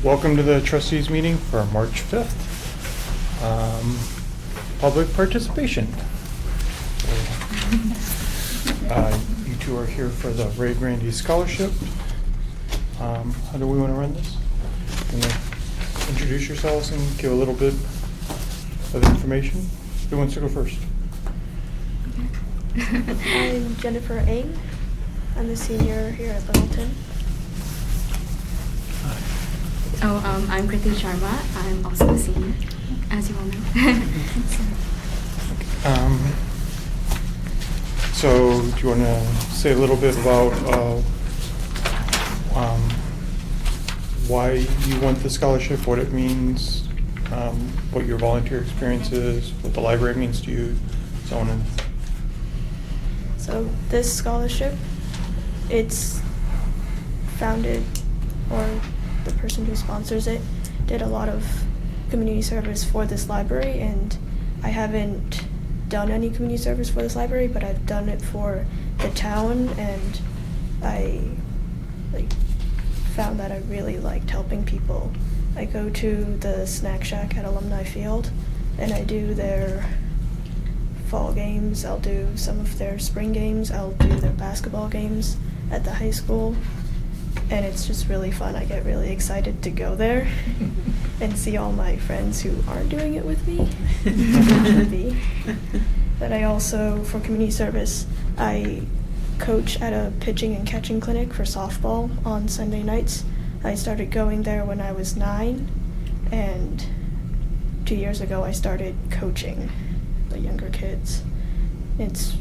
Welcome to the Trustees meeting for March 5th. Public participation. You two are here for the Ray Grandy Scholarship. How do we want to run this? Introduce yourselves and give a little bit of information. Who wants to go first? I'm Jennifer Ng. I'm the senior here at Littleton. I'm Kriti Sharma. I'm also a senior, as you all know. So do you want to say a little bit about why you want the scholarship, what it means, what your volunteer experience is, what the library means to you, so on and So this scholarship, it's founded, or the person who sponsors it did a lot of community service for this library, and I haven't done any community service for this library, but I've done it for the town, and I found that I really liked helping people. I go to the snack shack at Alumni Field, and I do their fall games, I'll do some of their spring games, I'll do their basketball games at the high school, and it's just really fun. I get really excited to go there and see all my friends who aren't doing it with me. But I also, for community service, I coach at a pitching and catching clinic for softball on Sunday nights. I started going there when I was 9, and 2 years ago I started coaching the younger kids. It's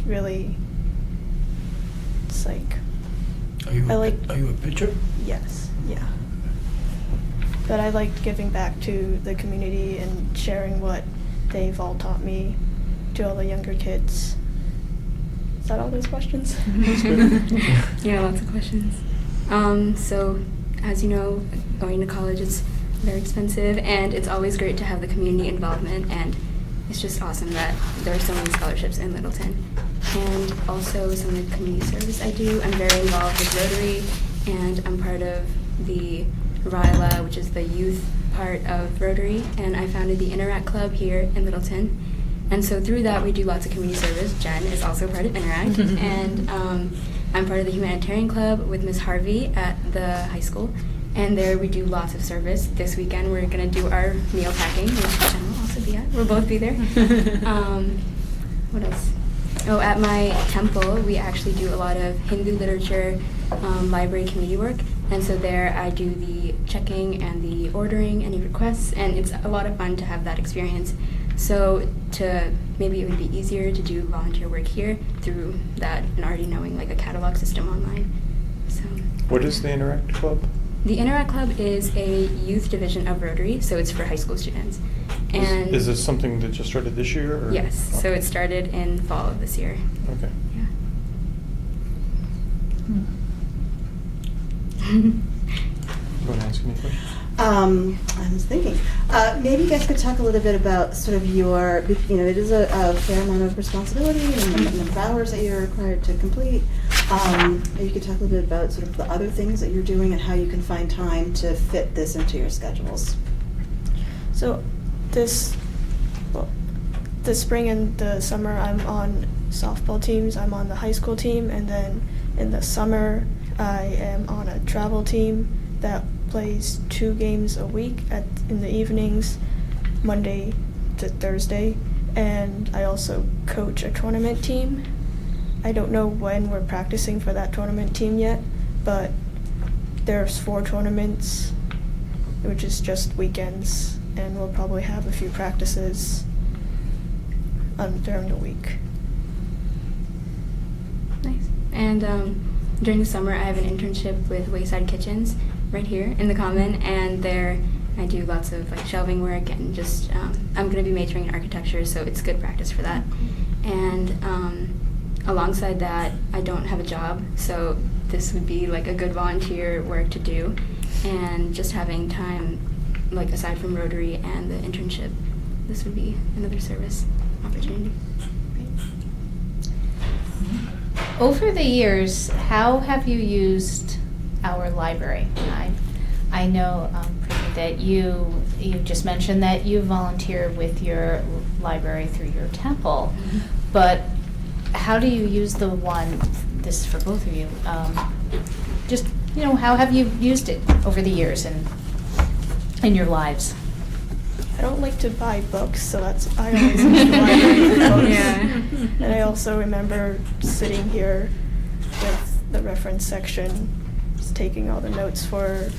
like, Are you a pitcher? yes, yeah. But I liked giving back to the community and sharing what they've all taught me to all the younger kids. Is that all those questions? Yeah, lots of questions. So, as you know, going to college is very expensive, and it's always great to have the community involvement, and it's just awesome that there are so many scholarships in Littleton. And also some of the community service I do. I'm very involved with Rotary, and I'm part of the RILA, which is the youth part of Rotary, and I founded the Interact Club here in Littleton. And so through that, we do lots of community service. Jen is also part of Interact, and I'm part of the Humanitarian Club with Ms. Harvey at the high school, and there we do lots of service. This weekend, we're going to do our meal packing, which Jen will also be at. We'll both be there. What else? Oh, at my temple, we actually do a lot of Hindu literature, library community work, and so there I do the checking and the ordering any requests, and it's a lot of fun to have that experience. So maybe it would be easier to do volunteer work here through that and already knowing like a catalog system online. So. What is the Interact Club? The Interact Club is a youth division of Rotary, so it's for high school students. And Is this something that just started this year? Or? Yes, so it started in fall of this year. Okay. Yeah. You want to ask any questions? I was thinking, maybe you guys could talk a little bit about sort of your, it is a fair amount of responsibility and the number of hours that you're required to complete. Maybe you could talk a little bit about sort of the other things that you're doing and how you can find time to fit this into your schedules. So the spring and the summer I'm on softball teams. I'm on the high school team, and then in the summer I am on a travel team that plays 2 games a week in the evenings, Monday to Thursday, and I also coach a tournament team. I don't know when we're practicing for that tournament team yet, but there's 4 tournaments, which is just weekends, and we'll probably have a few practices during the week. Nice. And during the summer, I have an internship with Wayside Kitchens right here in the Common, and there I do lots of like shelving work and just I'm going to be majoring in architecture, so it's good practice for that. And alongside that, I don't have a job, so this would be like a good volunteer work to do, and just having time, like aside from Rotary and the internship, this would be another service opportunity. Over the years, how have you used our library? I know that you just mentioned that you volunteer with your library through your temple, but how do you use the one, this is for both of you, just, how have you used it over the years and in your lives? I don't like to buy books, so I always use the library for books. Yeah. And I also remember sitting here with the reference section, just taking all the notes for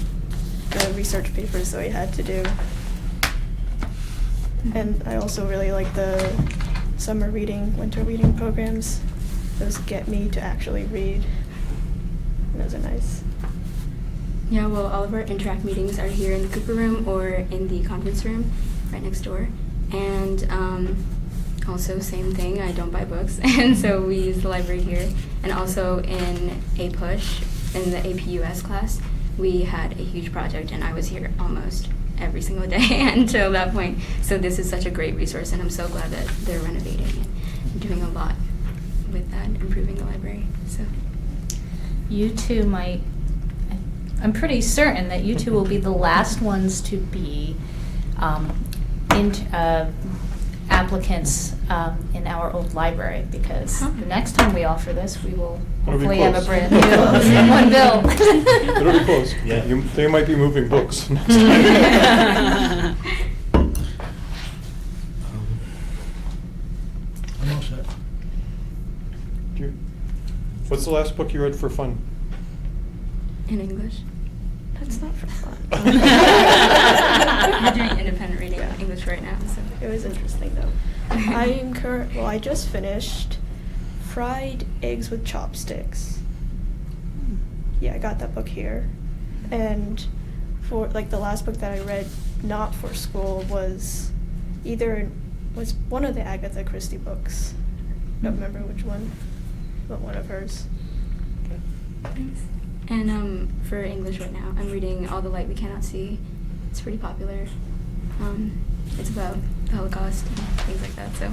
the research papers that we had to do. And I also really like the summer reading, winter reading programs. Those get me to actually read. And those are nice. Yeah, well, all of our Interact meetings are here in the Cooper room or in the conference room right next door. And also, same thing, I don't buy books, and so we use the library here. And also in APUSH, in the APUS class, we had a huge project, and I was here almost every single day until that point. So this is such a great resource, and I'm so glad that they're renovating and doing a lot with that, improving the library. So You two might, I'm pretty certain that you two will be the last ones to be applicants in our old library, because the next time we offer this, we will It'll be hopefully have a close. brand new one bill. It'll be close. Yeah. They might be moving books. I'm all set. What's the last book you read for fun? in English. That's not for fun. We're doing independent reading in English right now, so. It was interesting though. I just finished Fried Eggs with Chopsticks. Yeah, I got that book here. And for the last book that I read not for school was one of the Agatha Christie books. Don't remember which one, but one of hers. Thanks. And for English right now, I'm reading All the Light We Cannot See. It's pretty popular. It's about the Holocaust and things like that, so.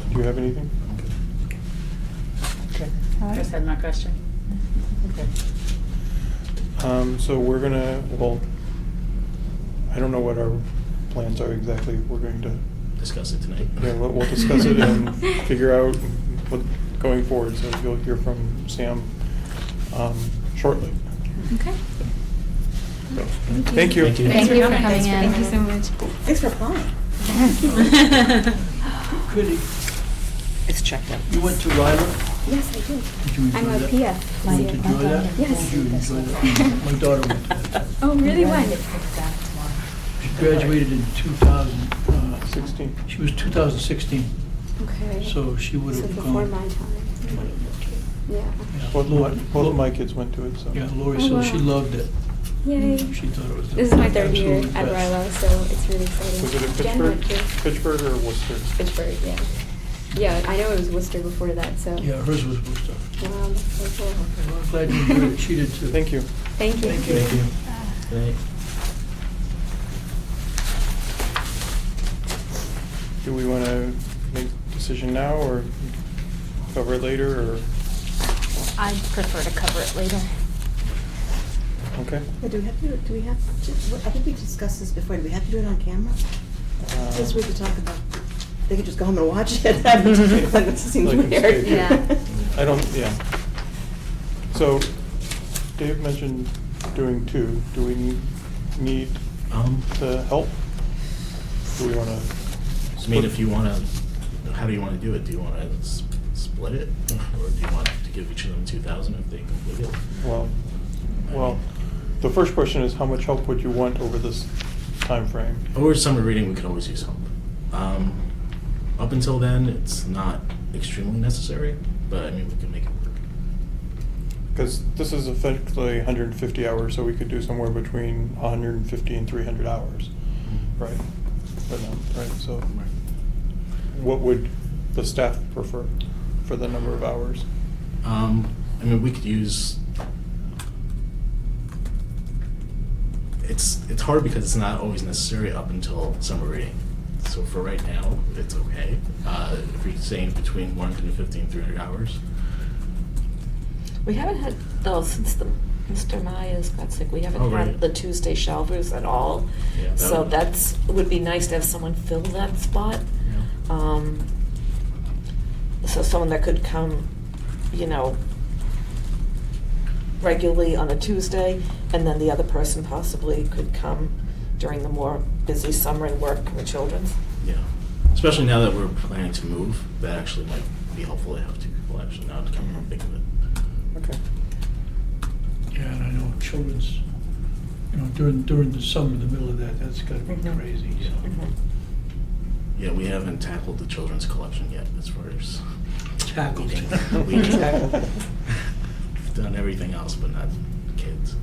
Do you have anything? Okay. I just had my question. Okay. So we're gonna, I don't know what our plans are exactly. We're going to Discuss it tonight. Yeah, we'll discuss it and figure out what going forward. So you'll hear from Sam shortly. Okay. So, thank you. Thank you. Thank you for coming in. Thank you so much. Thanks for applying. Goody. It's checked out. You went to Ryler? Yes, I do. Did you enjoy I'm a that? PF. Did you enjoy that? Yes. Did you enjoy that? My daughter went to that. Oh, really? When? She graduated in 16. She was 2016, Okay. so she would So have before gone. my time. Yeah. Yeah, Both of my kids went to it. So. Yeah, Lori, Oh, so wow. she loved it. Yay. She thought it was the This is my third year absolute at best. Rilo, so it's really exciting. Was it in Jen went Pittsburgh? to Pittsburgh or Worcester? Pittsburgh, yeah. Yeah, I know it was Worcester before that, so. Yeah, hers was Worcester. Wow, that's so cool. Well, I'm glad you enjoyed it. She did too. Thank you. Thank you. Thank you. Good night. Do we want to make a decision now or cover it later or? I'd prefer to cover it later. Okay. Yeah, do we have to, I think we discussed this before, do we have to do it on camera? Just we could talk about, they could just go home and watch it. Like, it seems Like weird. it's Yeah. I don't, yeah. So Dave mentioned doing two. Do we need the help? Do we want to? I mean, if you want to, how do you want to do it? Do you want to split it? Or do you want to give each of them 2,000 if they complete it? Well, the first question is how much help would you want over this time frame? Over summer reading, we could always use help. Up until then, it's not extremely necessary, but I mean, we can make it work. Because this is effectively 150 hours, so we could do somewhere between 150 and 300 hours, right? For them, right? So what would the staff prefer for the number of hours? I mean, we could use. It's hard because it's not always necessary up until summer reading. So for right now, it's okay. If we're saying between 150 and 300 hours. We haven't had, though, since the Mr. Myers got sick. We haven't Oh, right. had the Tuesday shelvers at all. Yeah, that So would- it would be nice to have someone fill that spot. Yeah. So someone that could come, regularly on a Tuesday, and then the other person possibly could come during the more busy summer and work with children's. Yeah, especially now that we're planning to move, that actually might be helpful to have two people actually now to come and think of it. Okay. Yeah, and I know children's, during the summer, the middle of that, that's gotta be Mhm. crazy, so. Mhm. Yeah, we haven't tackled the children's collection yet as far as Tackled. weeding. We've done everything else, but not kids.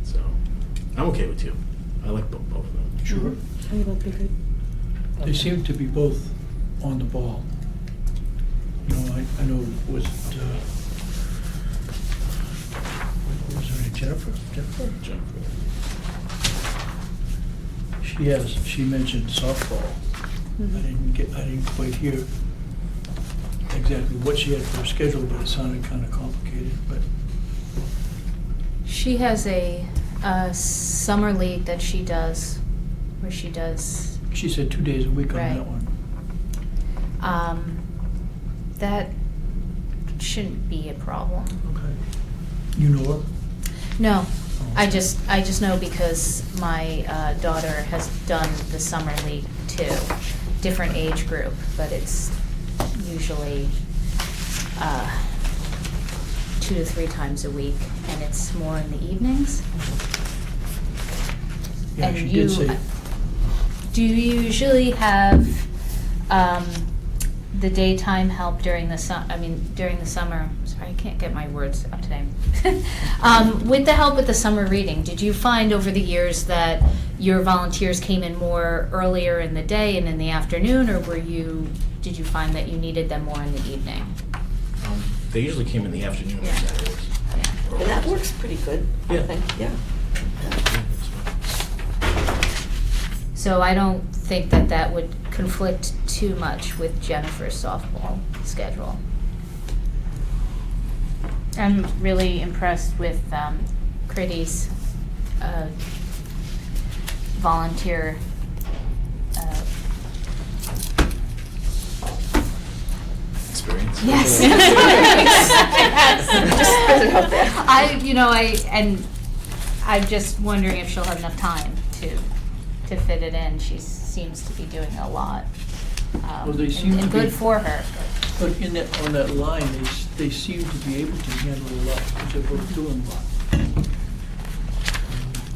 So, I'm okay with two. I like both of them. Sure. Oh, you both be good. They seem to be both on the ball. I know, was it, what was her name, Jennifer? Jennifer. She mentioned softball. Mhm. I didn't quite hear exactly what she had for her schedule, but it sounded kind of complicated, but. She has a summer league that she does, where she does, She said 2 days a week on Right. that one. that shouldn't be a problem. Okay. You know her? No, Oh. I just know because my daughter has done the summer league too. Different age group, but it's usually 2 to 3 times a week, and it's more in the evenings. Yeah, And she you, did say. do you usually have the daytime help during the during the summer? Sorry, I can't get my words up today. With the help with the summer reading, did you find over the years that your volunteers came in more earlier in the day and in the afternoon, or did you find that you needed them more in the evening? They usually came in the afternoon on Yeah. Saturdays. And that works pretty good, I Yeah. think, yeah. So I don't think that would conflict too much with Jennifer's softball schedule. I'm really impressed with Critty's volunteer Experience? Yes. Just put it out there. I'm just wondering if she'll have enough time to fit it in. She seems to be doing a lot. Well, they seem and to good be- for her. But on that line, they seem to be able to handle a lot, because they're both doing a lot.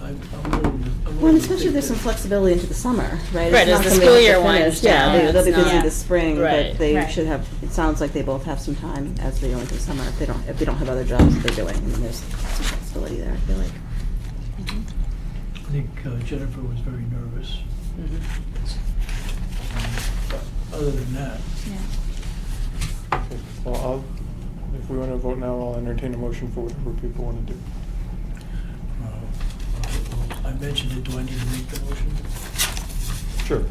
I'm willing to Well, and especially think there's some that- flexibility into the summer, right? Right, It's as not the something school that's year finished. winds Yeah, down, they'll be it's busy not- this spring, Right. but they Right. should have, it sounds like they both have some time as they go into the summer, if they don't have other jobs that they're doing. I mean, there's some flexibility there, I feel like. I think Jennifer was very nervous. But other than that, Okay, well, if we want to vote now, I'll entertain a motion for whatever people want to do. I mentioned it, do I need to make the motion? Sure.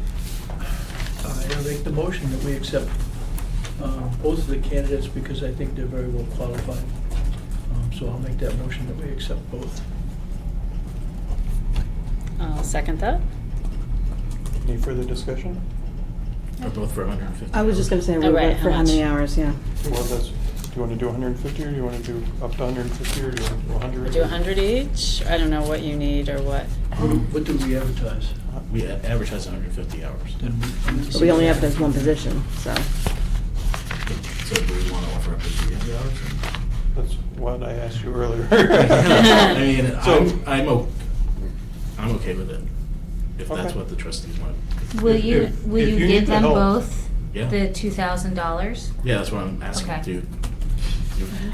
I make the motion that we accept both of the candidates because I think they're very well qualified. So I'll make that motion that we accept both. I'll second that. Any further discussion? Or both for 150? I was just gonna say, Oh, right, for how how many much? hours, yeah. Well, do you want to do 150, or do you want to do up to 150, or do you want to do 100? Do 100 each? I don't know what you need or what. What do we advertise? We advertise 150 hours. Then But we only have this one position, so. So do we want to offer up to 300 hours? That's what I asked you earlier. I mean, So- I'm okay with it, if that's Okay. what the trustees want. Will If- you if will you you need give the them help- both Yeah. the $2,000? Yeah, that's what I'm asking Okay. to.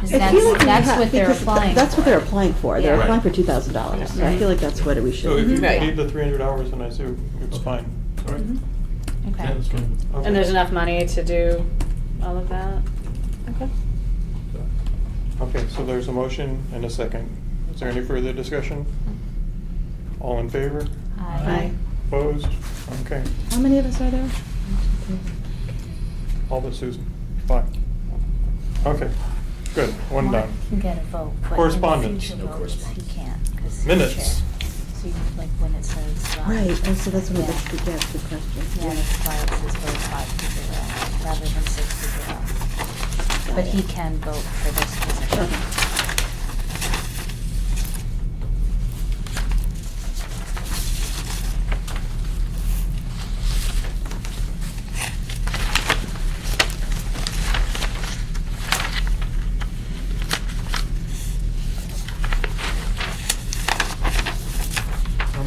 Because I feel like we that's have- what they're because applying That's what for. they're applying for. They're Yeah. applying for Right. $2,000. So I Right. feel like that's what we So if you should. Right. need the 300 hours, then I say it's fine. All right. Okay. Yeah, that's fine. Okay. And there's enough money to do all of that? Okay. Okay, so there's a motion and a second. Is there any further discussion? All in favor? Aye. Opposed? Okay, How many of us are there? all but Susan. Fine. Okay. Good, one Mark done. can get a vote, but in Correspondence. future No votes, he correspondence. can't, because he's Minutes. chair. So you, like, when it says. Right, oh, so that's one of Yeah. the, that's a good question. Yeah, that's why it says vote 5-0, rather than 6-0. But he can vote for this position.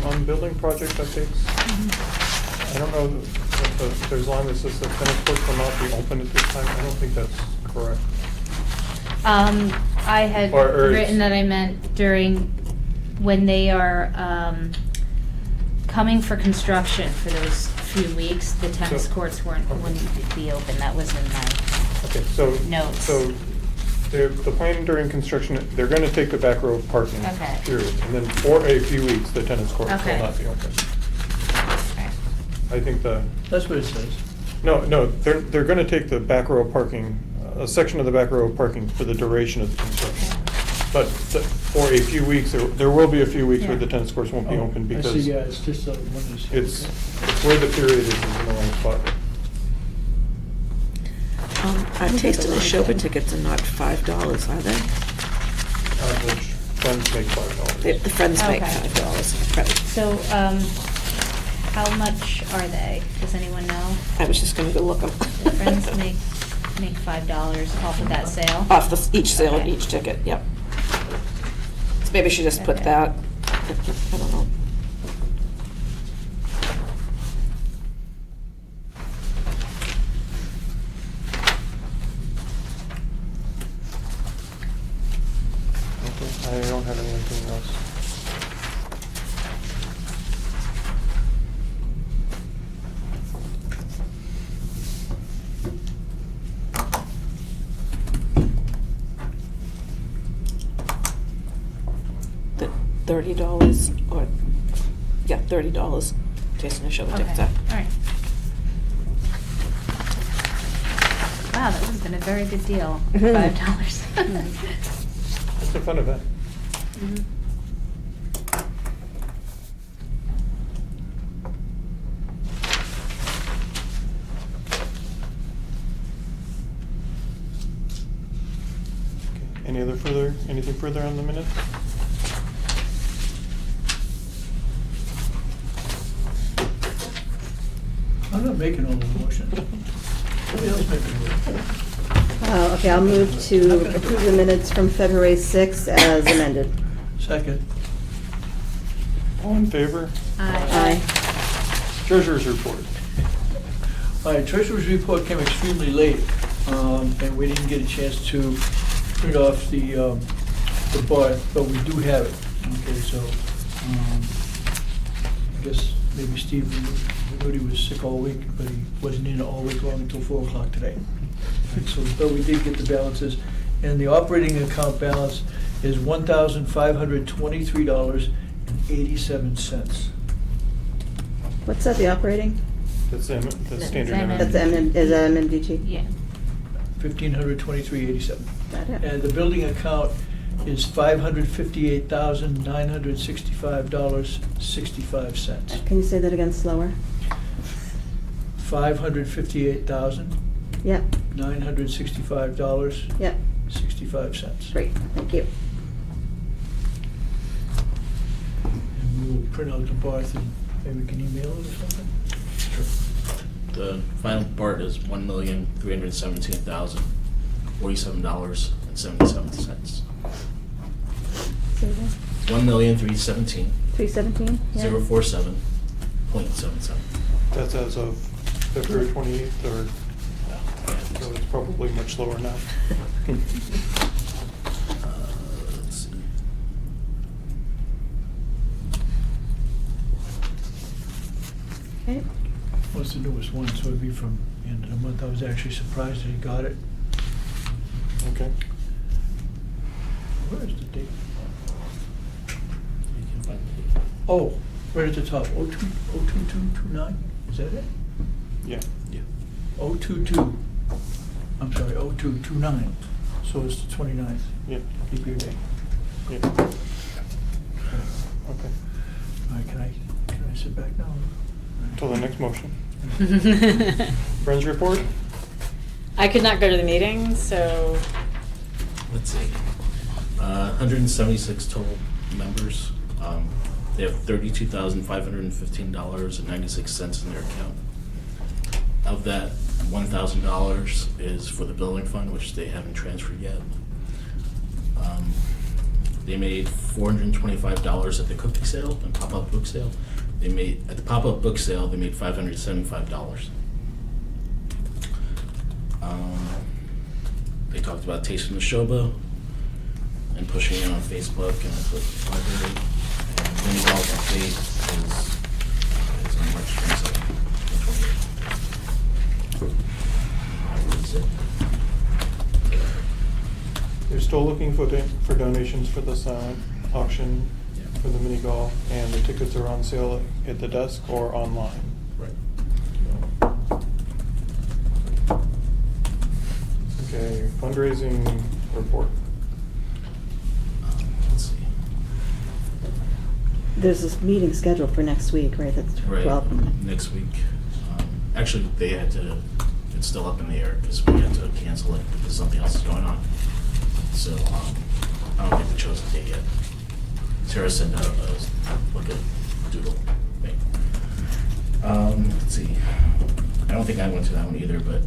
On building project updates, I don't know if there's line that says the tennis courts will not be open at this time. I don't think that's correct. I had Or it's- written that I meant during, when they are, coming for construction for those few weeks, the tennis So- courts okay. wouldn't be open, that was in my, Okay, so. Notes. So the plan during construction, they're gonna take the back row of parking. Okay. Period. And then for a few weeks, the tennis courts will Okay. not be open. right. I think That's what it says. no, they're gonna take the back row of parking, a section of the back row of parking for the duration of the construction. But for a few weeks, there will be a few weeks where Yeah. the tennis courts won't be Oh, open I because see, yeah, it's just one of those. it's where the period is in the wrong spot. Our Taste of the Shoba tickets are not $5, are they? Which friends make $5. The Friends make Okay. $5, right. So, how much are they? Does anyone know? I was just gonna go look them. The Friends make $5 off of that sale. Off each sale, Okay. each ticket, yep. So maybe I should just put Okay. that, I don't know. Okay, I don't have anything else. The $30 or, yeah, $30, Taste of the Shoba Okay, tickets. all right. Wow, that has been a very good deal, Mhm. $5. It's a fun event. Mhm. Okay, anything further on the minutes? I'm not making all the motions. Somebody else make the motion. Okay, I'll move to approve the minutes from February 6th as amended. Second. All in favor? Aye. Treasurer's report. All right, treasurer's report came extremely late, and we didn't get a chance to print off the bar, but we do have it. Okay, so, I guess maybe Steve knew he was sick all week, but he wasn't in all week long until 4 o'clock today. And so, but we did get the balances, and the operating account balance is $1,523.87. What's that, the operating? That's standard. M- That's is that MMDG? Yeah. $1,523.87. Got it. And the building account is $558,965.65. Can you say that again slower? $558,965.65. Yep, yep, great, thank you. And we will print out the part and maybe we can email it or something? The final part is $1,317,047.77. Say that. 1,317,047.77. 317? Yeah. 047.77. That's as of February 28th, or, so it's probably much lower now. Let's see. Okay. What's the newest one, so it'd be from the end of the month. I was actually surprised that he got it. Okay. Where is the date? You can find it. Oh, right at the top, 02229, is that it? Yeah. Yeah. 022, I'm sorry, 0229. So it's the 29th, Yeah, keep your day. yeah. Okay. All right, can I sit back now? Till the next motion. Friends report? I could not go to the meeting, so Let's see. 176 total members. They have $32,515.96 in their account. Of that, $1,000 is for the building fund, which they haven't transferred yet. They made $425 at the cookie sale and pop-up book sale. At the pop-up book sale, they made $575. They talked about tasting the Shoba and pushing it on Facebook and the library. And mini golf update is on March 27th and 28th. They're still looking for donations for the silent auction for the mini golf, and the tickets are on sale at the desk or online. Right. Okay, fundraising report. Let's see. There's this meeting scheduled for next week, right? That's Right, 12. next week. Actually, it's still up in the air because we had to cancel it because something else is going on. So, I don't think we chose a date yet. Sarah sent out like a doodle thing. Let's see. I don't think I went to that one either, but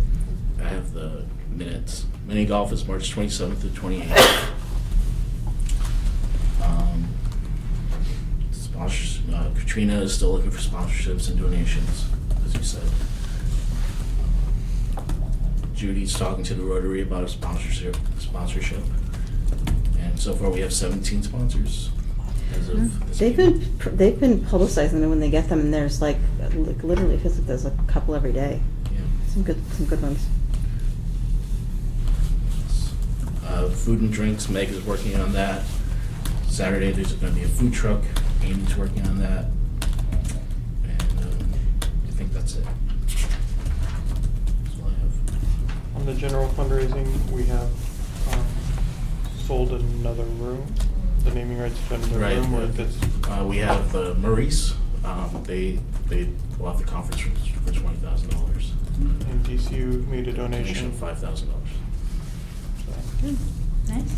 I have the minutes. Mini golf is March 27th to 28th. Katrina is still looking for sponsorships and donations, as you said. Judy's talking to the Rotary about a sponsorship. And so far we have 17 sponsors as of this They've meeting. been publicizing them when they get them, and there's like literally feels like there's a couple every day. Yeah. Some good ones. Food and drinks, Meg is working on that. Saturday there's going to be a food truck. Amy's working on that. And I think that's it. That's all I have. On the general fundraising, we have sold another room, the naming rights to another Right. room where it gets. We have Maurice. They bought the conference room for $20,000. And DCU made a Donation donation. of $5,000. Nice.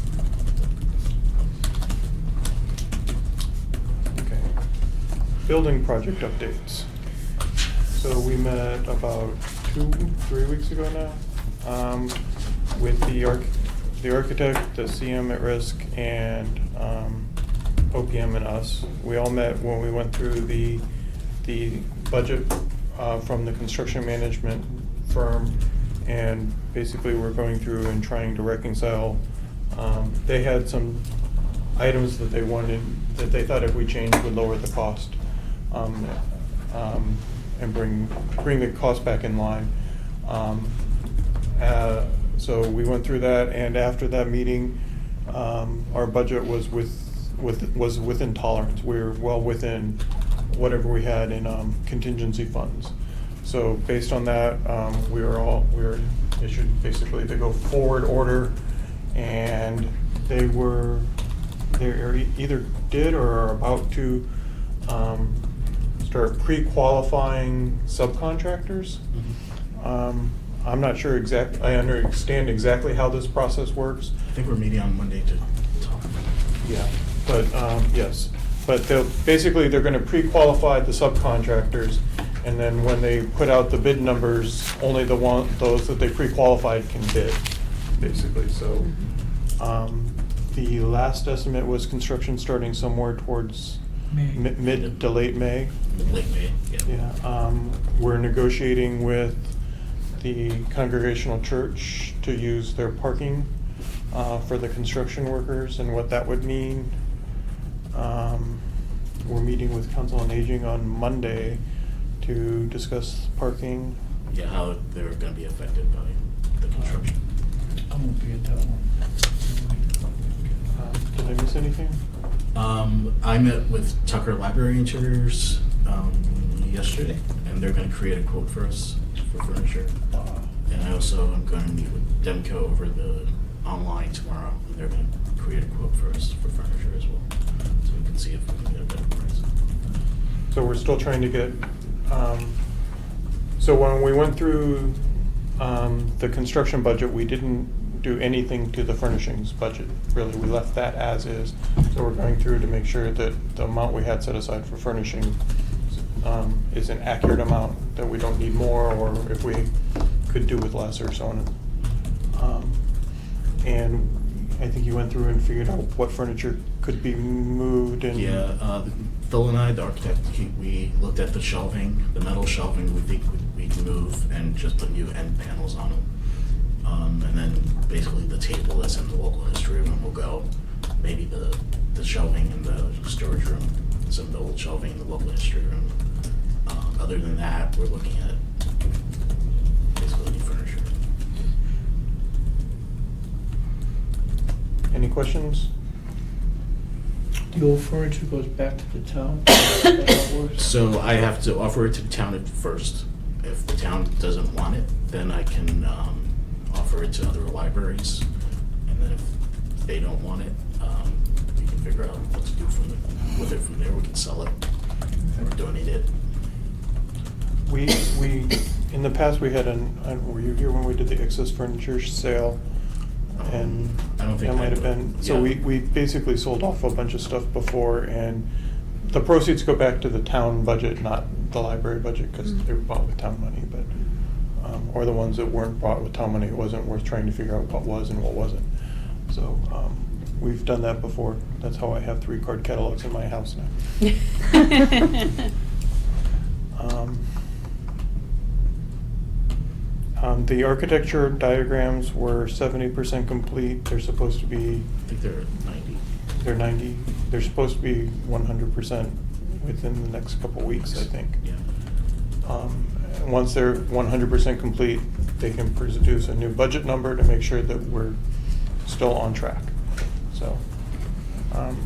Okay. Building project updates. So we met about 3 weeks ago now, with the architect, the CM at risk, and OPM and us. We all met when we went through the budget from the construction management firm, and basically we're going through and trying to reconcile. They had some items that they wanted, that they thought if we changed would lower the cost, and bring the cost back in line. So we went through that, and after that meeting, our budget was within tolerance. We were well within whatever we had in contingency funds. So based on that, we were issued basically the go forward order, and they either did or are about to start pre-qualifying subcontractors. I'm not sure I understand exactly how this process works. I think we're meeting on Monday to talk. Yeah, but, yes. But they're gonna pre-qualify the subcontractors, and then when they put out the bid numbers, only those that they pre-qualified can bid, basically, so. The last estimate was construction starting somewhere towards May. mid to late May. Late May, yeah. Yeah, we're negotiating with the Congregational Church to use their parking for the construction workers and what that would mean. We're meeting with Council on Aging on Monday to discuss parking. Yeah, how they're going to be affected by the construction. I won't be at that one. Did I miss anything? I met with Tucker Library Interiors yesterday, and they're going to create a quote for us for furniture. And I also am going to meet with Demco over the online tomorrow, and they're gonna create a quote for us for furniture as well, so we can see if we can get a better price. So we're still trying to get, so when we went through the construction budget, we didn't do anything to the furnishings budget, really. We left that as is. So we're going through to make sure that the amount we had set aside for furnishing is an accurate amount, that we don't need more, or if we could do with less or so on. And I think you went through and figured out what furniture could be moved and. Yeah, Phil and I, the architect, we looked at the shelving, the metal shelving we think we can move and just put new end panels on them. And then basically the table that's in the local history room will go. Maybe the shelving in the storage room, some of the old shelving in the local history room. Other than that, we're looking at basically new furniture. Any questions? The old furniture goes back to the town? That's how it works? So I have to offer it to the town at first. If the town doesn't want it, then I can offer it to other libraries. And then if they don't want it, we can figure out what to do with it from there. We can sell it or donate it. We in the past, we had were you here when we did the excess furniture sale? And I don't think that might have been, so yeah. we basically sold off a bunch of stuff before, and the proceeds go back to the town budget, not the library budget, because they were bought with town money, but, or the ones that weren't bought with town money, it wasn't worth trying to figure out what was and what wasn't. So, we've done that before. That's how I have 3 card catalogs in my house now. The architecture diagrams were 70% complete. They're supposed to be, I think they're 90. they're 90, they're supposed to be 100% within the next couple weeks, I think. Yeah. Once they're 100% complete, they can produce a new budget number to make sure that we're still on track. So,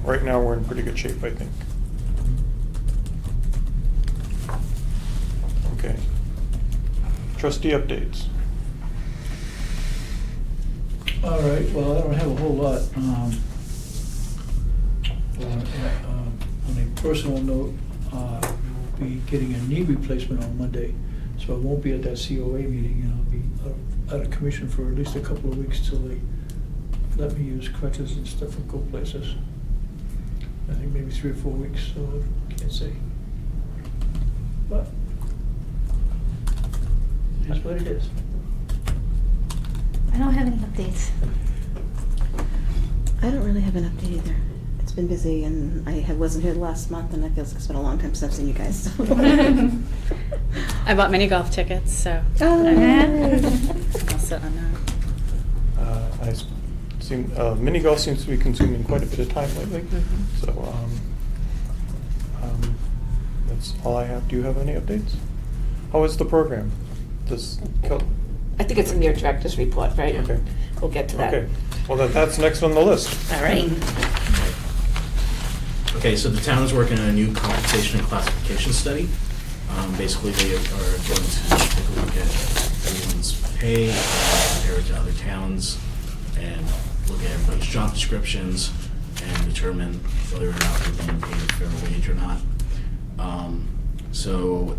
right now, we're in pretty good shape, I think. Okay. Trustee updates. All right, well, I don't have a whole lot. On a personal note, we'll be getting a knee replacement on Monday, so I won't be at that COA meeting, and I'll be out of commission for at least a couple of weeks till they let me use crutches and stuff and go places. I think maybe 3 or 4 weeks, so I can't say. But it is what it is. I don't have any updates. I don't really have an update either. It's been busy, and I wasn't here the last month, and it feels like it's been a long time since I've seen you guys. I bought mini golf tickets, so Oh, I'll sit on that. Mini golf seems to be consuming quite a bit of time lately, so that's all I have. Do you have any updates? How is the program? I think it's in your director's report, right? Okay. We'll get to that. Okay, well, that's next on the list. All right. Okay, so the town is working on a new compensation and classification study. Basically, they are going to take a look at everyone's pay, compare it to other towns, and look at everybody's job descriptions and determine whether or not they're being paid a fair wage or not. So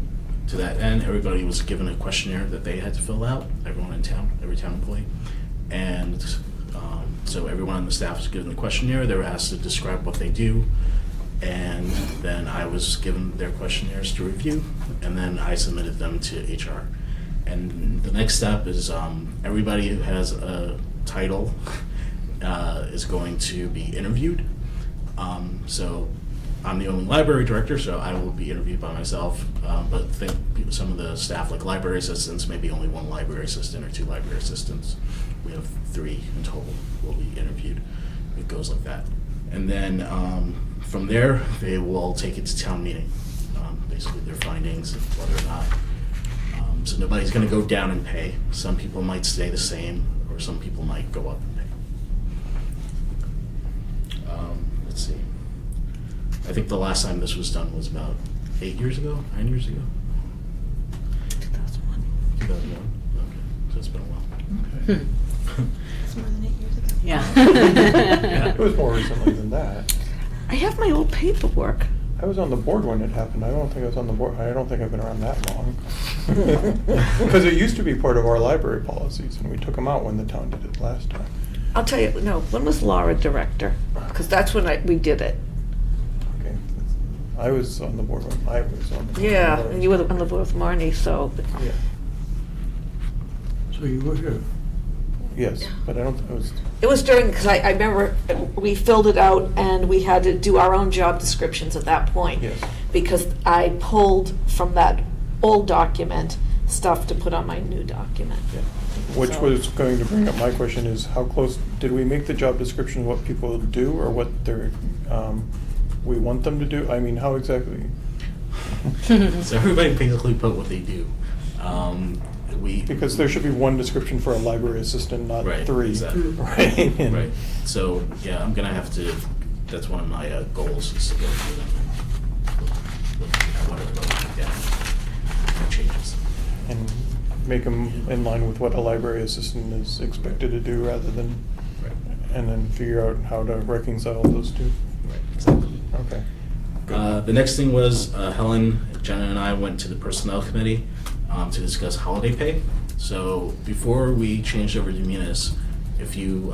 to that end, everybody was given a questionnaire that they had to fill out, everyone in town, every town employee. And so everyone on the staff was given the questionnaire. They were asked to describe what they do. And then I was given their questionnaires to review, and then I submitted them to HR. And the next step is everybody who has a title is going to be interviewed. So I'm the only library director, so I will be interviewed by myself. But think some of the staff, like library assistants, maybe only 1 library assistant or 2 library assistants. We have 3 in total will be interviewed. It goes like that. And then from there, they will take it to town meeting, basically their findings and whether or not. So nobody's going to go down in pay. Some people might stay the same, or some people might go up in pay. Let's see. I think the last time this was done was about 8 years ago, 9 years ago. 2001. 2001. Okay, so it's been a while. Okay. It's more than 8 years ago. Yeah. It was more recently than that. I have my old paperwork. I was on the board when it happened. I don't think I was on the board. I don't think I've been around that long. Because it used to be part of our library policies, and we took them out when the town did it last time. I'll tell you, no, when was Laura director? Because that's when we did it. Okay. I was on the board when I was on the board. Yeah, and you were on the board with Marnie, so. Yeah. So you were here. Yes, but I don't, it was, It was during, because I remember we filled it out and we had to do our own job descriptions at that point. yes. Because I pulled from that old document stuff to put on my new document. Yeah. Which So- was going to bring up my question is, how close, did we make the job description what people do or what they're, we want them to do? I mean, how exactly? So everybody basically put what they do. We Because there should be one description for a library assistant, not Right, three. exactly. Right? And- Right. So yeah, I'm gonna have to. That's one of my goals is to go through them and look at what everybody changes. And make them in line with what a library assistant is expected to do rather than, Right. and then figure out how to reconcile those two. Right. Exactly. Okay. The next thing was Helen, Jenna, and I went to the personnel committee to discuss holiday pay. So before we changed over to Munis, if you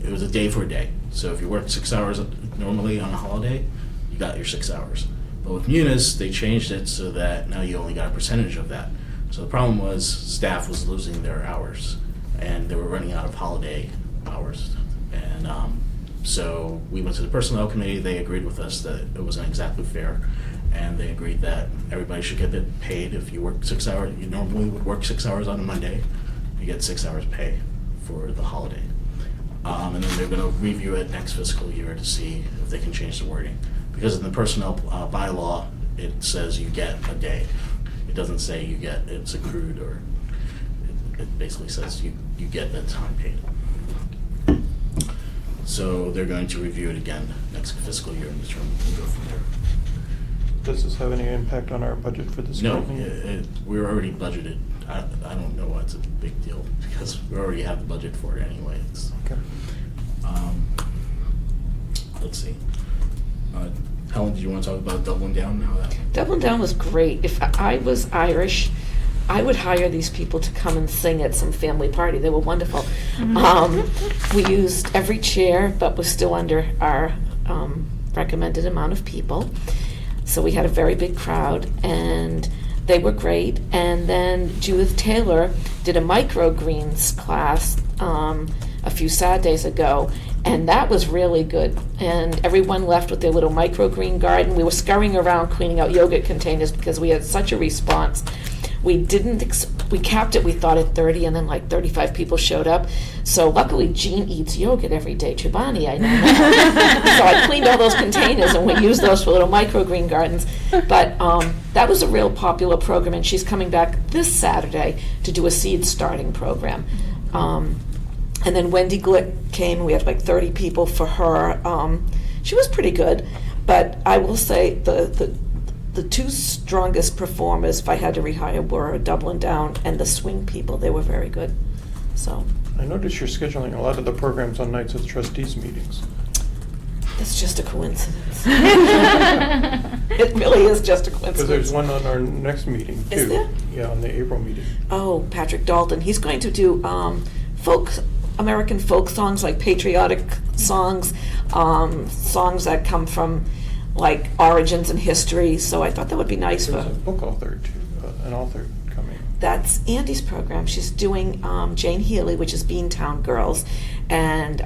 it was a day for a day. So if you worked 6 hours normally on a holiday, you got your 6 hours. But with Munis, they changed it so that now you only got a percentage of that. So the problem was staff was losing their hours, and they were running out of holiday hours. And so we went to the personnel committee. They agreed with us that it wasn't exactly fair, and they agreed that everybody should get it paid. If you work 6 hours, you normally would work 6 hours on a Monday, you get 6 hours pay for the holiday. And then they're gonna review it next fiscal year to see if they can change the wording. Because in the personnel bylaw, it says you get a day. It doesn't say you get, it's accrued, or it basically says you get that time paid. So they're going to review it again next fiscal year and determine and go from there. Does this have any impact on our budget for this No, current year? we're already budgeted. I don't know why it's a big deal, because we already have the budget for it anyway. Okay. Let's see. Helen, do you want to talk about doubling down and how that? Doubling Down was great. If I was Irish, I would hire these people to come and sing at some family party. They were wonderful. We used every chair, but was still under our recommended amount of people. So we had a very big crowd, and they were great. And then Judith Taylor did a microgreens class a few Saturdays ago, and that was really good. And everyone left with their little microgreen garden. We were scurrying around cleaning out yogurt containers because we had such a response. We capped it, we thought, at 30, and then like 35 people showed up. So luckily, Jean eats yogurt every day. Chobani, I know that. So I cleaned all those containers, and we used those for little microgreen gardens. But that was a real popular program, and she's coming back this Saturday to do a seed starting program. And then Wendy Glick came, and we had like 30 people for her. She was pretty good, but I will say the two strongest performers, if I had to rehire, were Doubling Down and the swing people. They were very good. So I noticed you're scheduling a lot of the programs on nights of trustees meetings. it's just a coincidence. It really is just a coincidence. Because there's one on our next meeting, too. Is there? Yeah, on the April meeting. Oh, Patrick Dalton. He's going to do American folk songs, like patriotic songs, songs that come from like origins and history. So I thought that would be nice There's for. a book author, too, an author coming. That's Andy's program. She's doing Jane Healy, which is Beantown Girls, and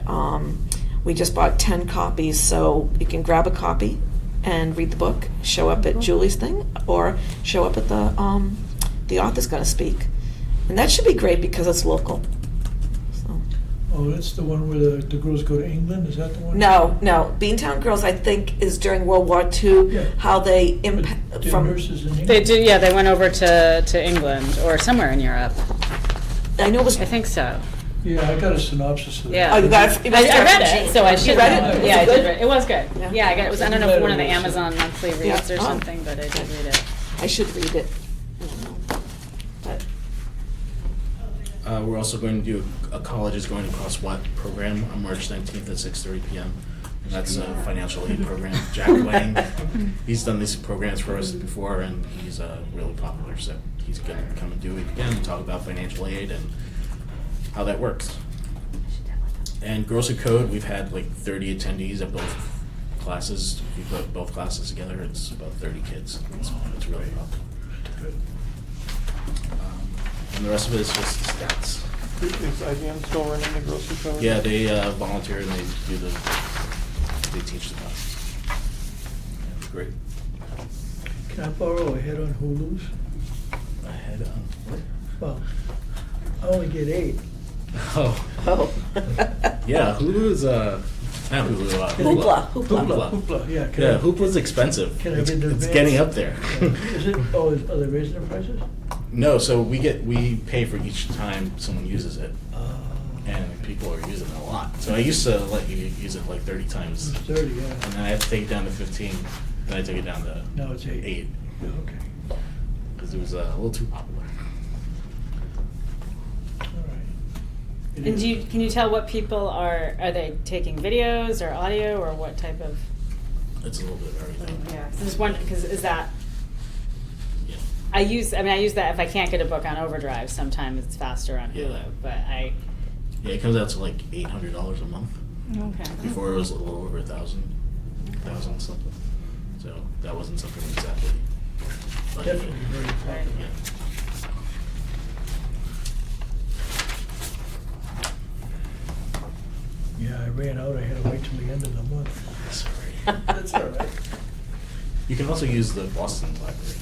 we just bought 10 copies, so you can grab a copy and read the book, show up at Julie's thing, or show up at the author's going to speak, and that should be great because it's local. So. Oh, that's the one where the girls go to England, is that the one? No, Beantown Girls, I think, is during World War II. Yeah. How they But did from. nurses in England? They do, yeah, they went over to England or somewhere in Europe. I know it was. I think so. Yeah, I got a synopsis of that. Yeah. Oh, you got it. I read it, so I should read know. it? Yeah, I Was it did good? read it. It was good. Yeah. Yeah, I got it. Was, I don't know if one of the Amazon monthly reads Yeah. or Oh. something, but I did read it. I should read it. I don't know. But We're also going to do, a college is going to cross-what program on March 19th at 6:30 PM. And that's a financial aid program. Jack Lang, he's done these programs for us before, and he's really popular. So he's going to come and do it again and talk about financial aid and how that works. And Girls Who Code, we've had like 30 attendees at both classes. If you put both classes together, it's about 30 kids. It's really popular. Good. And the rest of it is just stats. Is IBM still running the Girls Who Code? Yeah, they volunteer and they teach the classes. Yeah, it's great. Can I borrow a head on Hulu's? I had Well, I only get 8. oh Oh. yeah, Hulu is not Hulu. Hoopla. Hoopla, yeah. Can Yeah, I- Hoopla's expensive. Can I It's, get the it's advance? getting up there. Is it, are they raising the prices? No, so we pay for each time someone uses it, and people are using it a lot. So I used to let you use it like 30 times, It's 30, yeah. and then I had to take it down to 15. Then I took it down to Now it's 8. 8 Yeah, okay. because it was a little too popular. All right. It And is- can you tell what people are they taking videos or audio or what type of? It's a little bit of everything. Yeah, so just one, because is that, Yeah. I use that if I can't get a book on Overdrive, sometimes it's faster on Hulu, Yeah. but I. Yeah, it comes out to like $800 a month. Okay. Before it was a little over 1,000 something. So that wasn't something exactly. budgeted. Definitely very popular. Yeah. Yeah, I ran out, I had to wait till the end of the month. That's all right. That's all right. You can also use the Boston library.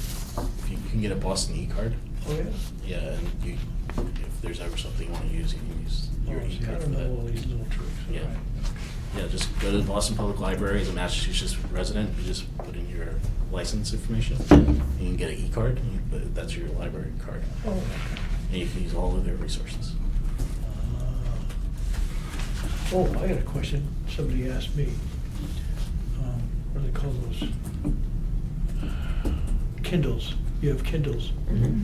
You can get a Boston e-card. Oh, yeah? Yeah, and if there's ever something you want to use, you can use your Oh, see, I e-card for don't know all that. these little tricks. All Yeah. right. Yeah, just go to the Boston Public Library as a Massachusetts resident. You just put in your license information. You can get an e-card. But that's your library card, Oh, okay. and you can use all of their resources. Oh, I got a question. Somebody asked me. What do they call those? Kindles. You have Kindles. Mhm.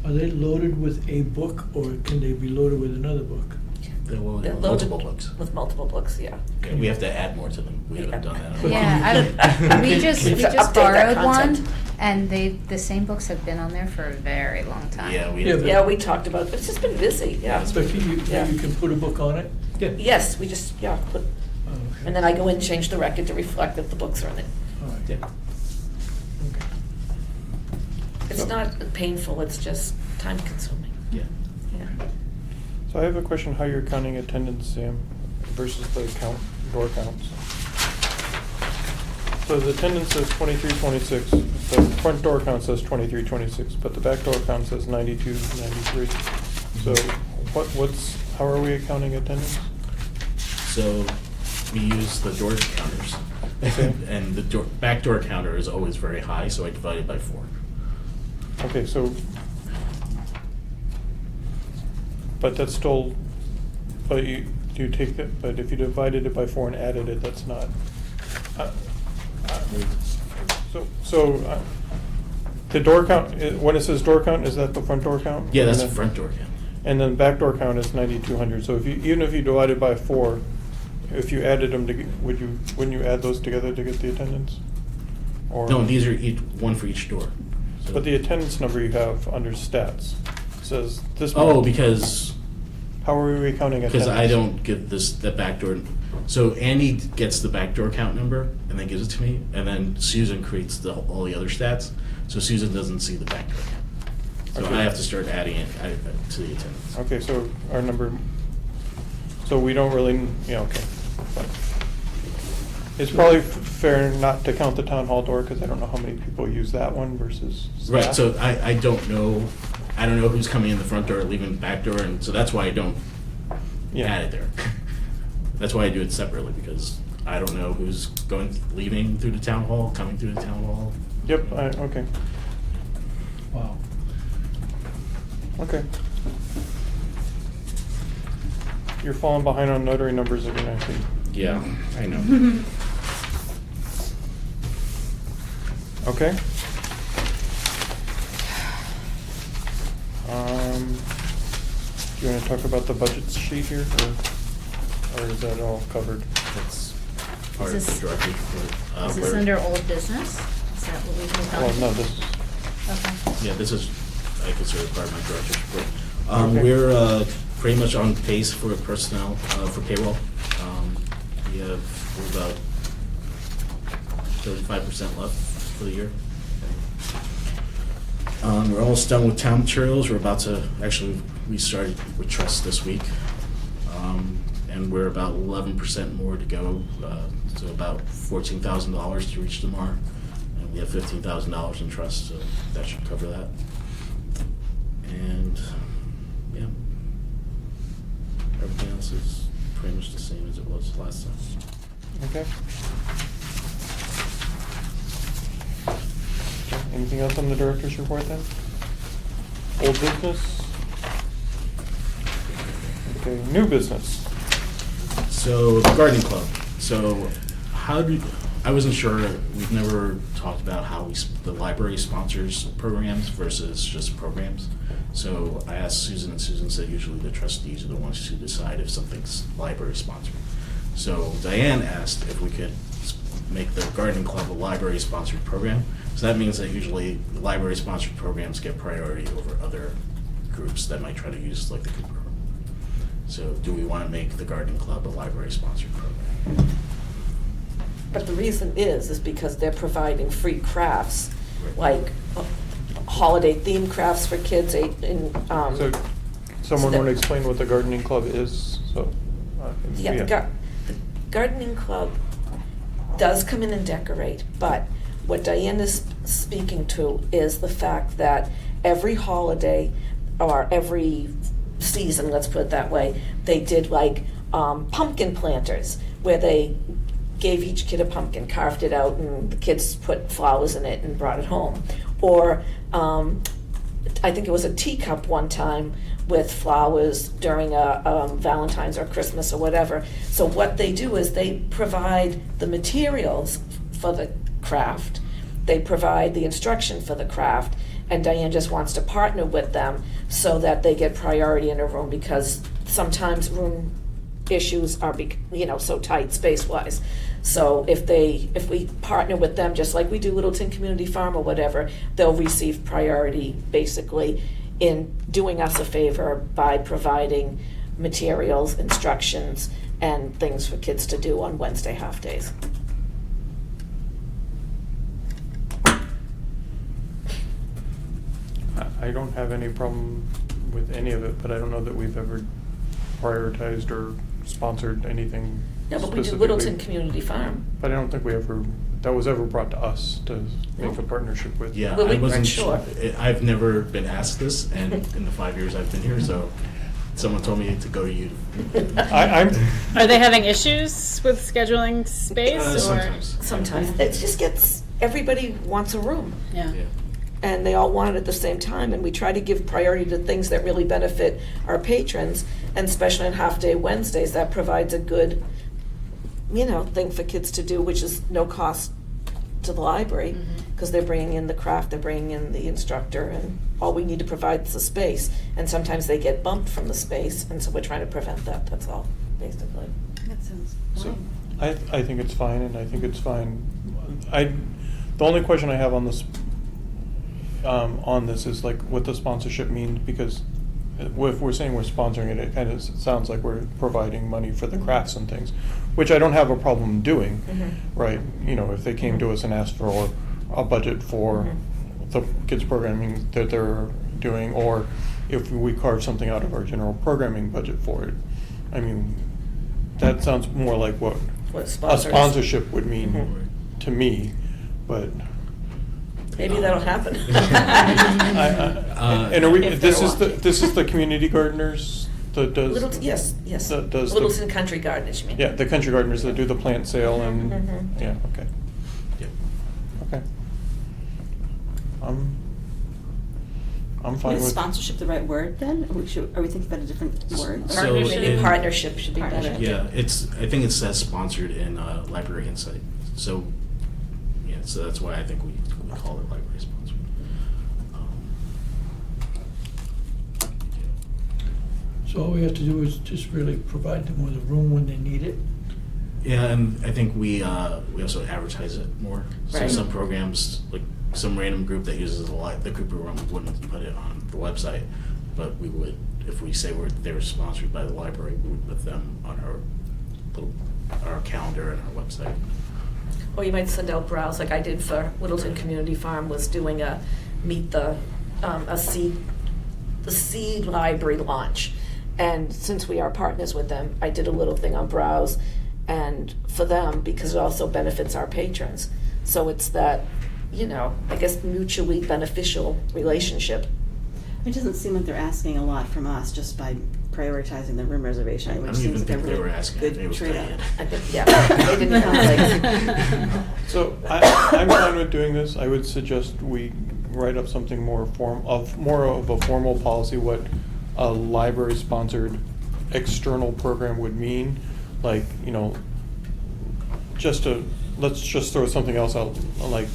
Are they loaded with a book, or can they be loaded with another book? They're loaded They're with loaded multiple books. With multiple books, yeah. Okay, we have to add more to them. We haven't done that. in a But while. Yeah, we just It's to update that borrowed content. one, and the same books have been on there for a very long time. Yeah, we Yeah, have to. Yeah, we talked about, it's just been busy, yeah. But you Yeah. can put a book on it? Yeah. Yes, we just, yeah, put, Oh, okay. and then I go in and change the record to reflect that the books are in it. All right. Yeah. Okay. It's not painful, it's just time consuming, Yeah. yeah. So I have a question, how you're counting attendance, Sam, versus the door counts. So the attendance says 2326, the front door count says 2326, but the back door count says 9293. So how are we counting attendance? So we use the door counters. Okay. And the back door counter is always very high, so I divide it by 4. Okay, so, but that's still, but you take it, but if you divided it by 4 and added it, that's not. The door count, when it says door count, is that the front door count? Yeah, that's the And then- front door count. And then back door count is 9,200, so even if you divided by 4, if you added them, wouldn't you add those together to get the attendance? Or? No, these are one for each door. So- But the attendance number you have under stats says this. Oh, much. because How are we counting attendance? I don't give the back door. So Andy gets the back door count number and then gives it to me, and then Susan creates all the other stats. So Susan doesn't see the back door count. So Okay. I have to start adding it to the attendance. Okay, so our number, so we don't really, yeah, okay. Fine. It's probably fair not to count the town hall door, because I don't know how many people use that one versus Right, staff. so I don't know who's coming in the front door or leaving the back door, and so that's why I don't Yeah. add it there. That's why I do it separately, because I don't know who's leaving through the town hall, coming through the town hall. Yep, okay, Wow. okay. You're falling behind on notary numbers again, I think. Yeah, I know. Okay. You want to talk about the budget sheet here, or is that all covered? That's part of Is the this- director's report. Is this we're- under old business? Is that what we've moved on? Well, no, this, Okay. Yeah, this is, I consider part of my director's report. Okay. We're pretty much on pace for personnel, for payroll. We're about 35% left for the year. We're almost done with town materials. We're about to, actually, we started with trust this week. And we're about 11% more to go, so about $14,000 to reach tomorrow. And we have $15,000 in trust, so that should cover that. And, yeah. Everything else is pretty much the same as it was last time. okay. Anything else on the director's report then? Old business? Okay, new business. So the gardening club. So I wasn't sure. We've never talked about how the library sponsors programs versus just programs. So I asked Susan, and Susan said usually the trustees are the ones who decide if something's library sponsored. So Diane asked if we could make the gardening club a library sponsored program. So that means that usually library sponsored programs get priority over other groups that might try to use like the Cooper. So do we want to make the gardening club a library sponsored program? But the reason is because they're providing free crafts, like holiday themed crafts for kids in, So, someone that- want to explain what the gardening club is, so. yeah, the gardening club does come in and decorate, but what Diane is speaking to is the fact that every holiday or every season, let's put it that way, they did like pumpkin planters where they gave each kid a pumpkin, carved it out, and the kids put flowers in it and brought it home. Or I think it was a teacup one time with flowers during a Valentine's or Christmas or whatever. So what they do is they provide the materials for the craft, they provide the instruction for the craft, and Diane just wants to partner with them so that they get priority in a room, because sometimes room issues are so tight space-wise. So if we partner with them, just like we do Littleton Community Farm or whatever, they'll receive priority basically in doing us a favor by providing materials, instructions, and things for kids to do on Wednesday half-days. I don't have any problem with any of it, but I don't know that we've ever prioritized or sponsored anything No, but we do specifically. Littleton Community Farm. But I don't think that was ever brought to us to make a partnership with. Yeah, Well, we I wasn't weren't sure. sure. I've never been asked this, and in the 5 years I've been here, so someone told me to go to you. I'm, Are they having issues with scheduling space or? Sometimes. Sometimes. It just gets, everybody wants a room. Yeah. Yeah. And they all want it at the same time, and we try to give priority to things that really benefit our patrons, and especially on half-day Wednesdays, that provides a good, thing for kids to do, which is no cost to the library, because they're bringing in the craft, they're bringing in the instructor, and all we need to provide is the space. And sometimes they get bumped from the space, and so we're trying to prevent that, that's all, basically. That sounds so, fine. I think it's fine, and I think it's fine. The only question I have on this is like what the sponsorship means, because if we're saying we're sponsoring it, it kind of sounds like we're providing money for the crafts and things, which I don't have a problem doing, right? If they came to us and asked for a budget for the kids programming that they're doing, or if we carve something out of our general programming budget for it. I mean, that sounds more like what What a sponsors. sponsorship would mean Mhm. to me, but. Maybe that'll happen. And are we, If this they're is the community gardeners that does. Littleton, yes. That does the- Littleton Country Gardeners, you mean? Yeah, the country gardeners that do the plant sale and, Mhm. yeah, okay, Yeah. okay. I'm fine Is with. sponsorship the right word then? Are we thinking about a different word? So Maybe in- partnership should be better. Partnership. Yeah, I think it says sponsored in Library Insight. So, yeah, so that's why I think we call it library sponsored. So all we have to do is just really provide them with a room when they need it. Yeah, and I think we also advertise it more. So Right. some programs, like some random group that uses the group program, wouldn't put it on the website, but we would, if we say they were sponsored by the library, we would put them on our calendar and our website. Or you might send out browse, like I did for Littleton Community Farm, was doing a seed library launch. And since we are partners with them, I did a little thing on browse and for them, because it also benefits our patrons. So it's that, I guess mutually beneficial relationship. It doesn't seem like they're asking a lot from us just by prioritizing the room reservation, I which don't seems even like a think they really were asking, I think it good was trade-off. Diane. I think, yeah, they didn't have So I'm fine with doing this. I would suggest we write up something more of a formal policy, what a library-sponsored external program would mean. Like, let's just throw something else out, like,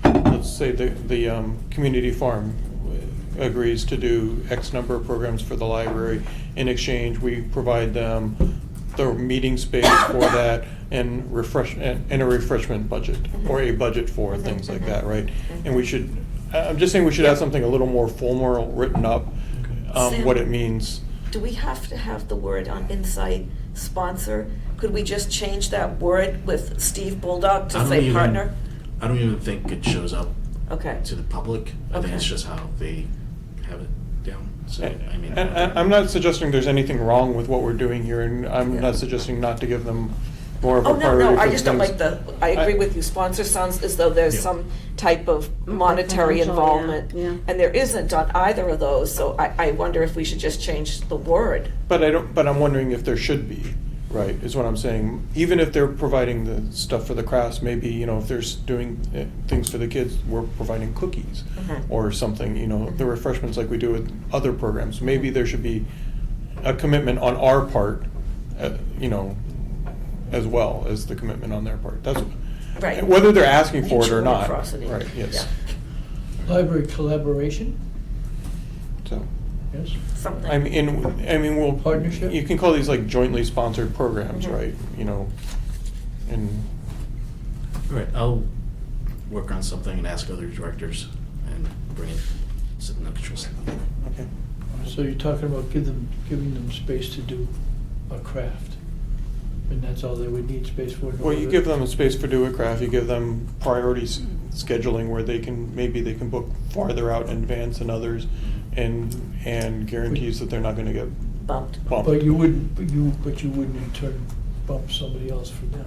let's say the community farm agrees to do X number of programs for the library. In exchange, we provide them the meeting space for that and a refreshment budget, or a budget for things like that, right? And I'm just saying we should have something a little more formal written up, Sam, what it means. Do we have to have the word on Insight sponsor? Could we just change that word with Steve Bulldog to say partner? I don't even think it shows up Okay. to the public. I think Okay. it's just how they have it down. So, I mean. And I'm not suggesting there's anything wrong with what we're doing here, and I'm Yeah. not suggesting not to give them more of a Oh, priority. no, I for just don't things. like I agree with you, sponsor sounds as though there's Yeah. some type of monetary Financial, involvement. yeah. And there isn't on either of those, so I wonder if we should just change the word. But I'm wondering if there should be, right, is what I'm saying. Even if they're providing the stuff for the crafts, maybe, if they're doing things for the kids, we're providing cookies Mhm. or something, the refreshments like we do with other programs. Maybe there should be a commitment on our part, as well as the commitment on their part. That's Right. whether they're asking for it or Mutual not. reciprocity. Right, yes. Library collaboration, So, yes? Something. I mean, we'll. Partnership? You can call these like jointly sponsored programs, Mhm. right? And All right, I'll work on something and ask other directors and bring it to the next trustee. okay. So you're talking about giving them space to do a craft, and that's all they would need space for? no Well, you other- give them a space for do a craft. You give them priority scheduling where they can book farther out in advance than others, and guarantees that they're not going to get Bumped. bumped. But you wouldn't in turn bump somebody else for them.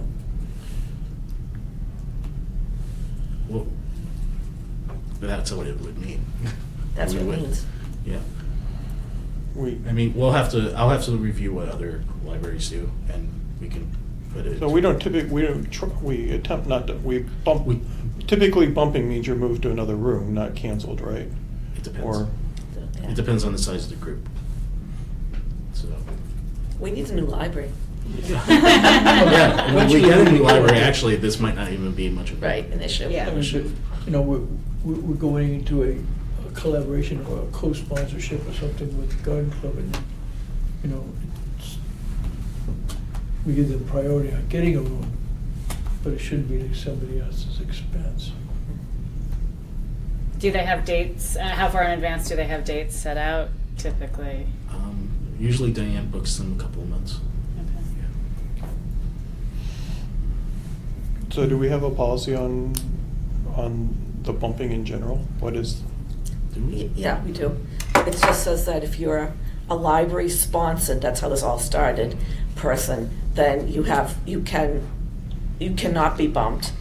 Well, that's what it would mean. That's We what it would- means. Yeah. We I'll have to review what other libraries do, and we can put it. so we don't we attempt not to bump. Typically, bumping means you're moved to another room, not canceled, right? It depends. Or Yeah. It depends on the size of the group. So. We need a new library. Yeah, when we get a new library, actually, this might not even be much of a. Right, an issue. Yeah. I mean, but, we're going into a collaboration or a co-sponsorship or something with Garden Club, and, it's, we give them priority on getting a room, but it shouldn't be at somebody else's expense. Do they have dates? How far in advance do they have dates set out typically? Usually Diane books them a couple of months. Okay. Yeah. so, do we have a policy on the bumping in general? What is? Do we? Yeah, we do. It just says that if you're a library sponsored, that's how this all started, person, then you cannot be bumped.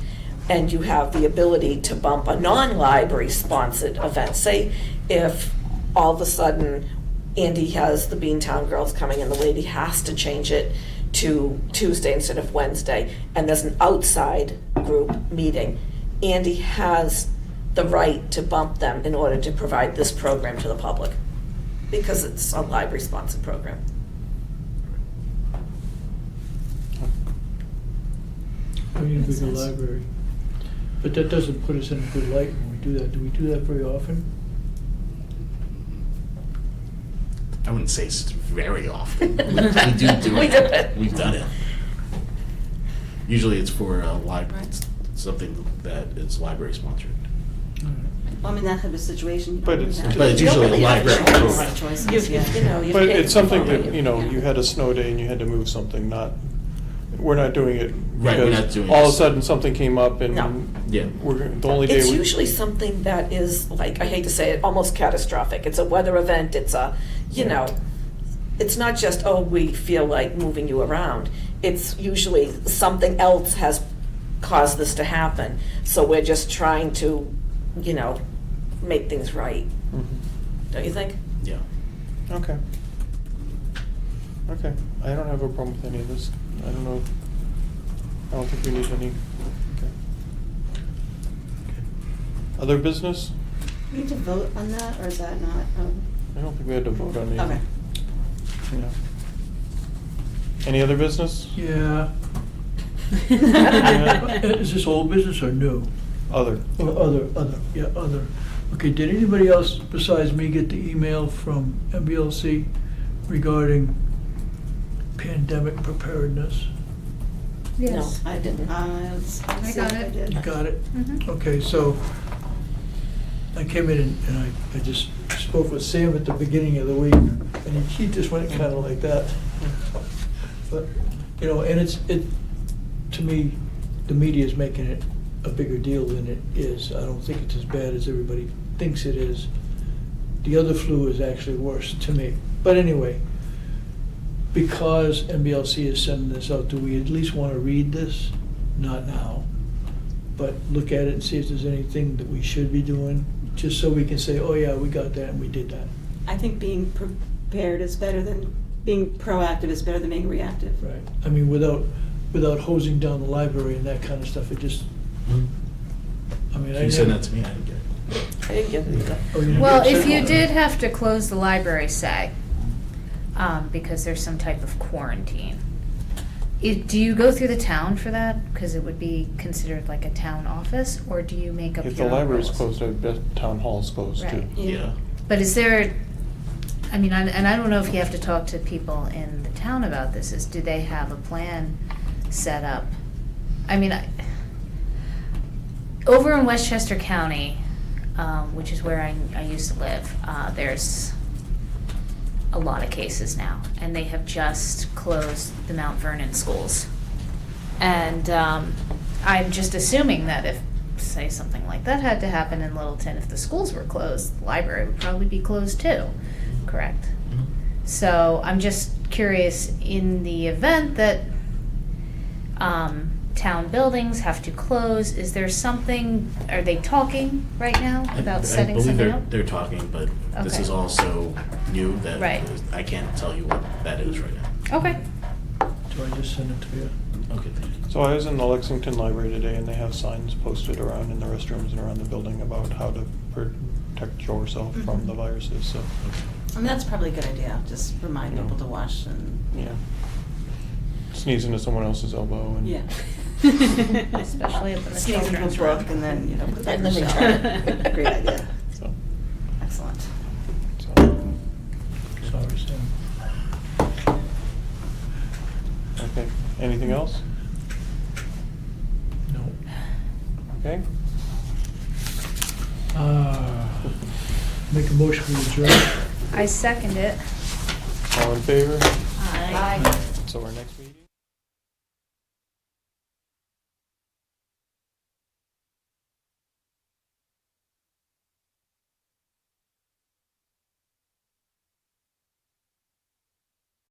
And you have the ability to bump a non-library sponsored event. Say if all of a sudden Andy has the Beantown Girls coming and the lady has to change it to Tuesday instead of Wednesday, and there's an outside group meeting, Andy has the right to bump them in order to provide this program to the public, because it's a library-sponsored program. We need a Makes bigger sense. library. But that doesn't put us in a good light when we do that. Do we do that very often? I wouldn't say it's very often. We do We do it. We've done it. Usually it's for something that is library sponsored. Well, I mean, that type of situation. But it's- But it's usually a You don't really library have a program. Choices, You know, you But pay it's for something it. that, you had a snow day and you had to move something, not, we're not doing it Right, we're not because doing all of a this. sudden something came up and No. Yeah. the only day It's we. usually something that is, like, I hate to say it, almost catastrophic. It's a weather event, it's a, it's not just, oh, we feel like moving you around. It's usually something else has caused this to happen. So we're just trying to, make things right. Mhm. Don't you think? Yeah. Okay. Okay, I don't have a problem with any of this. I don't know, I don't think we need any. Okay. Other business? We need to vote on that, or is that not? I don't think we had to vote on Okay. anything. Yeah. Any other business? Yeah. Is this old business or new? Other. Other, yeah, other. Okay, did anybody else besides me get the email from MBLC regarding pandemic preparedness? Yes. I didn't. I got it. did. You got it? Mhm. Okay, so I came in and I just spoke with Sam at the beginning of the week, and he just went kind of like that. But, and to me, the media is making it a bigger deal than it is. I don't think it's as bad as everybody thinks it is. The other flu is actually worse to me. But anyway, because MBLC is sending this out, do we at least want to read this? Not now, but look at it and see if there's anything that we should be doing, just so we can say, oh yeah, we got that and we did that. I think being prepared is better than, being proactive is better than being reactive. Right. I mean, without hosing down the library and that kind of stuff, it just, I mean, I You sent never- that to me, I didn't get it. I didn't get it either. Oh, you never Well, said if you one. did have to close the library, say, because there's some type of quarantine, do you go through the town for that? Because it would be considered like a town office, or do you make up your If the own library's rules? closed, I bet town hall's closed too. Right. Yeah. But is there, I mean, and I don't know if you have to talk to people in the town about this, do they have a plan set up? I mean, over in Westchester County, which is where I used to live, there's a lot of cases now, and they have just closed the Mount Vernon schools. And I'm just assuming that if, say, something like that had to happen in Littleton, if the schools were closed, the library would probably be closed too, correct? Mhm. So I'm just curious, in the event that town buildings have to close, is there something, are they talking right now about setting something up? I believe they're talking, but this Okay. is also new that Right. I can't tell you what that is right now. Okay. Do I just send it to you? Okay, thank you. So I was in the Lexington Library today and they have signs posted around in the restrooms and around the building about how to protect yourself from the viruses, so, I mean, that's probably a good idea, just remind Yeah. people to wash and, yeah. Sneeze into someone else's elbow and. yeah. Especially up in the Sneeze into a children's brook room. and then, put that And in the then shower. return. Great idea. So, Excellent. Sorry, Sam. okay, anything else? No. Okay, Make a motion to adjourn. I second it. all in favor? Aye. So our next meeting?